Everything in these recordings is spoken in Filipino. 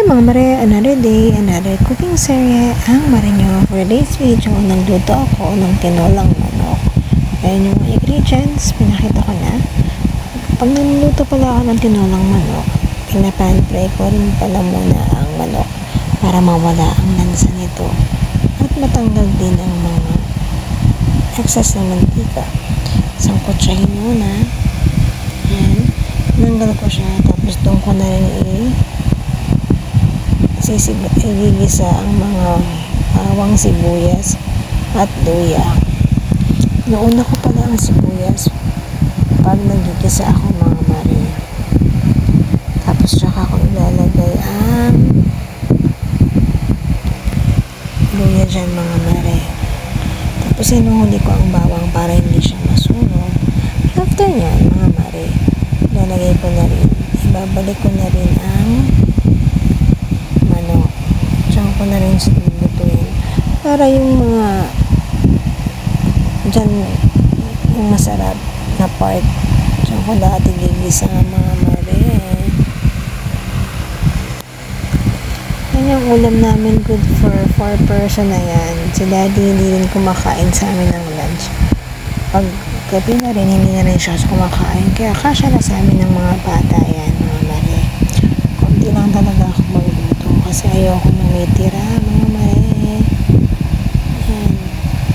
mga mare, another day, another cooking serye ang Marinyo. For today's video, nagluto ako ng tinolang manok. Ayan yung mga ingredients, pinakita ko na. Pag niluluto pala ako ng tinolang manok, pinapan-fry ko rin pala muna ang manok para mawala ang lansa nito at matanggal din ang mga excess na mantika. Sangkotsahin muna. Ayan, nanggal ko siya, tapos doon ko na rin igigisa ang mga bawang, sibuyas at luya. Nauna ko pala ang sibuyas pag nagigisa ako, mga mare. Tapos tsaka ko ilalagay ang luya dyan, mga mare. Tapos inuhuli ko ang bawang para hindi siya masunog. After nyan, mga mare, ilalagay ko na rin, ibabalik ko na rin ang manok. Tsaka ko na rin siya lutuin para yung mga dyan yung masarap na part. Tsaka ko dati gigisa, mga mare. Yan yung ulam namin, good for 4 person na yan. Si daddy hindi rin kumakain sa amin ng lunch. Pag gabi na rin, hindi na rin siya kumakain. Kaya kasya na sa amin ng mga bata yan, mga mare. Kunti lang talaga ako magluto kasi ayoko na may tira, mga mare. Yan.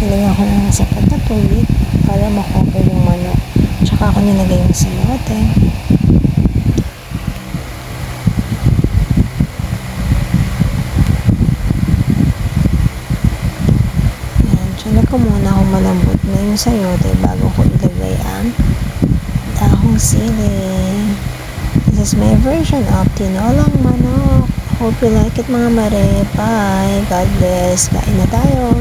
Nilagyan ko ng sapat na tubig para makover yung manok. Tsaka ako nilagay yung sayote. Tiyanak ko muna kung malambot na yung sayote bago ko ilagay ang dahong sili. This is my version of tinolang manok. Hope you like it, mga mare. Bye. God bless. Kain na tayo.